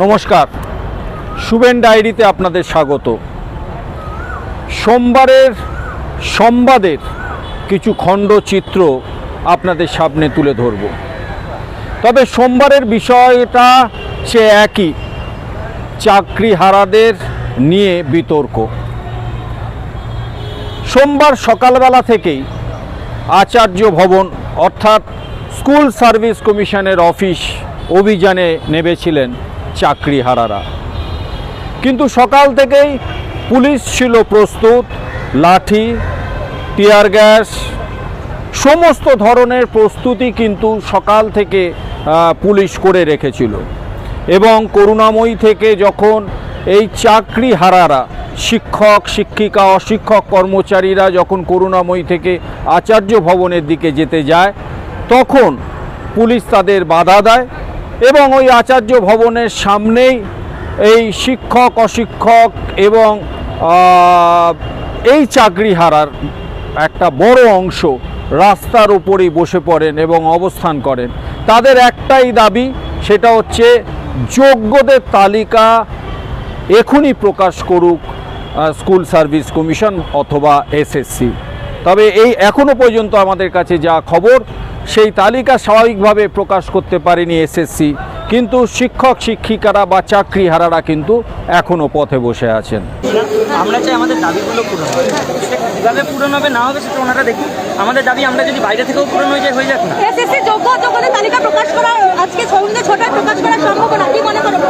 নমস্কার, শুভেন ডায়েরিতে আপনাদের স্বাগত। সোমবারের সংবাদের কিছু খণ্ডচিত্র আপনাদের সামনে তুলে ধরব। তবে সোমবারের বিষয়টা সে একই, চাকরিহারাদের নিয়ে বিতর্ক। সোমবার সকালবেলা থেকেই আচার্য ভবন অর্থাৎ স্কুল সার্ভিস কমিশনের অফিস অভিযানে নেমেছিলেন চাকরিহারারা। কিন্তু সকাল থেকেই পুলিশ ছিল প্রস্তুত, লাঠি, টিয়ার গ্যাস, সমস্ত ধরনের প্রস্তুতি কিন্তু সকাল থেকে পুলিশ করে রেখেছিল। এবং করুণাময়ী থেকে যখন এই চাকরিহারারা, শিক্ষক, শিক্ষিকা, অশিক্ষক কর্মচারীরা যখন করুণাময়ী থেকে আচার্য ভবনের দিকে যেতে যায়, তখন পুলিশ তাদের বাধা দেয় এবং ওই আচার্য ভবনের সামনেই এই শিক্ষক, অশিক্ষক এবং এই চাকরিহারার একটা বড় অংশ রাস্তার উপরেই বসে পড়েন এবং অবস্থান করেন। তাদের একটাই দাবি, সেটা হচ্ছে যোগ্যদের তালিকা এখনই প্রকাশ করুক স্কুল সার্ভিস কমিশন অথবা এসএসসি। তবে এই এখনও পর্যন্ত আমাদের কাছে যা খবর, সেই তালিকা স্বাভাবিকভাবে প্রকাশ করতে পারেনি এসএসসি, কিন্তু শিক্ষক, শিক্ষিকারা বা চাকরিহারারা কিন্তু এখনও পথে বসে আছেন। আমরা চাই আমাদের দাবিগুলো পূরণ হবে, কীভাবে পূরণ হবে না হবে সেটা ওনারা দেখুন। আমাদের দাবি আমরা যদি বাইরে থেকেও পূরণ হয়ে যাক না। এসএসসি যোগ্য অযোগ্যদের তালিকা প্রকাশ করা আজকে সন্ধ্যে 6টায় প্রকাশ করা সম্ভব না, কি মনে করেন?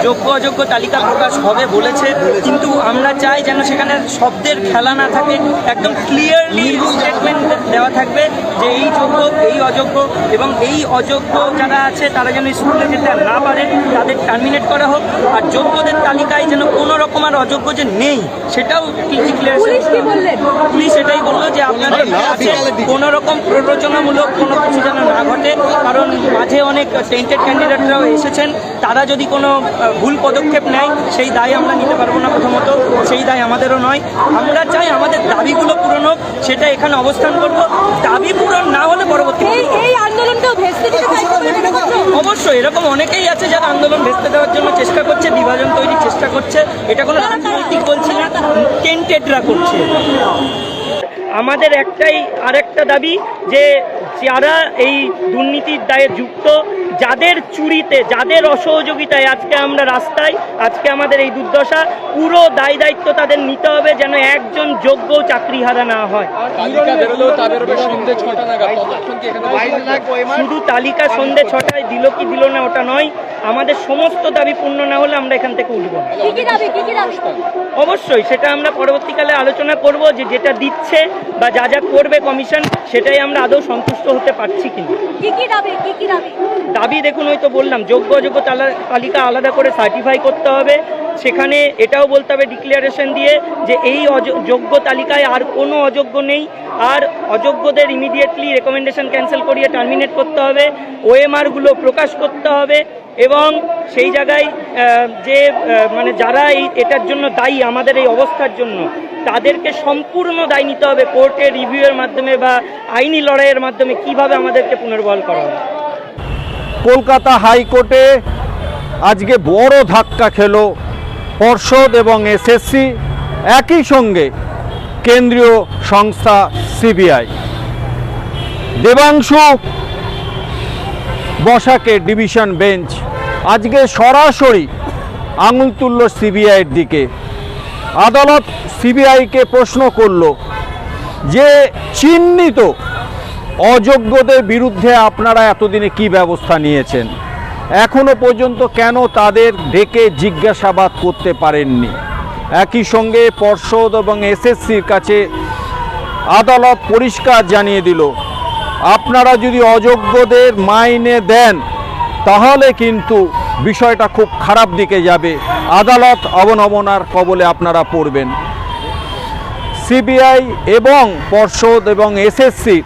যোগ্য অযোগ্য তালিকা প্রকাশ হবে বলেছে, কিন্তু আমরা চাই যেন সেখানে শব্দের খেলা না থাকে, একদম ক্লিয়ারলি স্টেটমেন্ট দেওয়া থাকবে যে এই যোগ্য, এই অযোগ্য, এবং এই অযোগ্য যারা আছে তারা যেন স্কুলে যেতে না পারে, তাদের টার্মিনেট করা হোক। আর যোগ্যদের তালিকায় যেন কোনো রকম আর অযোগ্য যে নেই সেটাও পুলিশ এটাই বললো যে আপনাদের কোনো রকম প্ররোচনামূলক কোনো কিছু যেন না ঘটে, কারণ মাঝে অনেক টেন্টেড ক্যান্ডিডেটরাও এসেছেন, তারা যদি কোনো ভুল পদক্ষেপ নেয় সেই দায় আমরা নিতে পারবো না। প্রথমত সেই দায় আমাদেরও নয়। আমরা চাই আমাদের দাবিগুলো পূরণ হোক, সেটা এখানে অবস্থান করব। দাবি পূরণ না হলে পরবর্তী এই আন্দোলনটাও ভেস্তে দিতে চাইছে। অবশ্যই এরকম অনেকেই আছে যারা আন্দোলন ভেস্তে দেওয়ার জন্য চেষ্টা করছে, বিভাজন তৈরির চেষ্টা করছে। এটা কোনো রাজনৈতিক বলছি না, টেন্টেডরা করছে। আমাদের আরেকটা দাবি যে যারা এই দুর্নীতির দায়ে যুক্ত, যাদের চুরিতে, যাদের অসহযোগিতায় আজকে আমরা রাস্তায়, আজকে আমাদের এই দুর্দশা, পুরো দায় দায়িত্ব তাদের নিতে হবে যেন একজন যোগ্য চাকরিহারা না হয়। শুধু তালিকা সন্ধ্যে 6টায় দিল কি দিল না ওটা নয়, আমাদের সমস্ত দাবি পূর্ণ না হলে আমরা এখান থেকে উঠব। অবশ্যই সেটা আমরা পরবর্তীকালে আলোচনা করব যে যেটা দিচ্ছে বা যা যা করবে কমিশন, সেটাই আমরা আদৌ সন্তুষ্ট হতে পারছি কিনা। দাবি দেখুন, ওই তো বললাম, যোগ্য অযোগ্য তালিকা আলাদা করে সার্টিফাই করতে হবে। সেখানে এটাও বলতে হবে ডিক্লারেশন দিয়ে যে এই যোগ্য তালিকায় আর কোনো অযোগ্য নেই, আর অযোগ্যদের ইমিডিয়েটলি রেকমেন্ডেশন ক্যান্সেল করিয়ে টার্মিনেট করতে হবে। ওএমআরগুলো প্রকাশ করতে হবে এবং সেই জায়গায় যে মানে যারা এটার জন্য দায়ী, আমাদের এই অবস্থার জন্য, তাদেরকে সম্পূর্ণ দায় নিতে হবে। কোর্টে রিভিউয়ের মাধ্যমে বা আইনি লড়াইয়ের মাধ্যমে কিভাবে আমাদেরকে পুনর্বহাল করা হবে। কলকাতা হাইকোর্টে আজকে বড় ধাক্কা খেল পর্ষদ এবং এসএসসি, একই সঙ্গে কেন্দ্রীয় সংস্থা সিবিআই। দেবাংশু বসাকের ডিভিশন বেঞ্চ আজকে সরাসরি আঙুল তুলল সিবিআইয়ের দিকে। আদালত সিবিআইকে প্রশ্ন করল যে চিহ্নিত অযোগ্যদের বিরুদ্ধে আপনারা এতদিনে কি ব্যবস্থা নিয়েছেন, এখনো পর্যন্ত কেন তাদের ডেকে জিজ্ঞাসাবাদ করতে পারেননি। একই সঙ্গে পর্ষদ এবং এসএসসির কাছে আদালত পরিষ্কার জানিয়ে দিল, আপনারা যদি অযোগ্যদের মাইনে দেন তাহলে কিন্তু বিষয়টা খুব খারাপ দিকে যাবে, আদালত অবমাননার কবলে আপনারা পড়বেন। সিবিআই এবং পর্ষদ এবং এসএসসি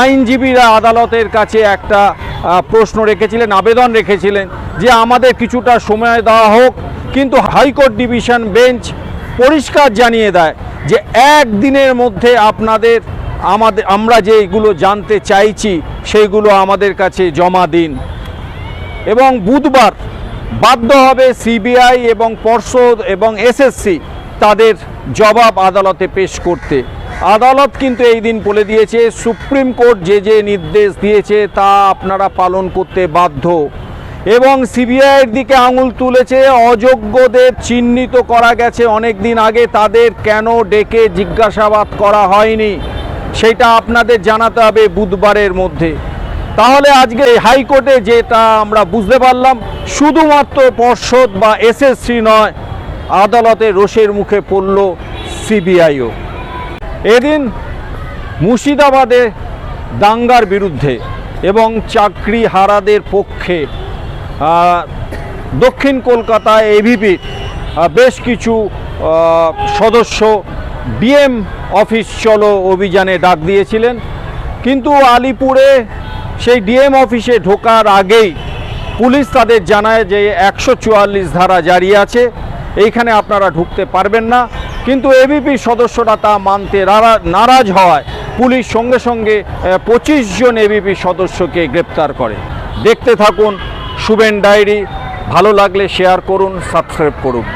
আইনজীবীরা আদালতের কাছে একটা প্রশ্ন রেখেছিলেন, আবেদন রেখেছিলেন যে আমাদের কিছুটা সময় দেওয়া হোক, কিন্তু হাইকোর্ট ডিভিশন বেঞ্চ পরিষ্কার জানিয়ে দেয় যে একদিনের মধ্যে আমরা যেগুলো জানতে চাইছি সেইগুলো আমাদের কাছে জমা দিন। এবং বুধবার বাধ্য হবে সিবিআই এবং পর্ষদ এবং এসএসসি তাদের জবাব আদালতে পেশ করতে। আদালত কিন্তু এই দিন বলে দিয়েছে সুপ্রিম কোর্ট যে যে নির্দেশ দিয়েছে তা আপনারা পালন করতে বাধ্য, এবং সিবিআইয়ের দিকে আঙুল তুলেছে। অযোগ্যদের চিহ্নিত করা গেছে অনেক দিন আগে, তাদের কেন ডেকে জিজ্ঞাসাবাদ করা হয়নি সেটা আপনাদের জানাতে হবে বুধবারের মধ্যে। তাহলে আজকে হাইকোর্টে যেটা আমরা বুঝতে পারলাম, শুধুমাত্র পর্ষদ বা এসএসসি নয়, আদালতে রোষের মুখে পড়ল সিবিআইও। এদিন মুর্শিদাবাদে দাঙ্গার বিরুদ্ধে এবং চাকরি হারাদের পক্ষে দক্ষিণ কলকাতায় এবিপির বেশ কিছু সদস্য ডিএম অফিস চলো অভিযানে ডাক দিয়েছিলেন, কিন্তু আলিপুরে সেই ডিএম অফিসে ঢোকার আগেই পুলিশ তাদের জানায় যে 144 ধারা জারি আছে, এইখানে আপনারা ঢুকতে পারবেন না। কিন্তু এবিপি সদস্যরা তা মানতে নারাজ হওয়ায় পুলিশ সঙ্গে সঙ্গে 25 জন এবিপি সদস্যকে গ্রেপ্তার করে। দেখতে থাকুন শুভেন ডায়েরি। ভালো লাগলে শেয়ার করুন, সাবস্ক্রাইব করুন।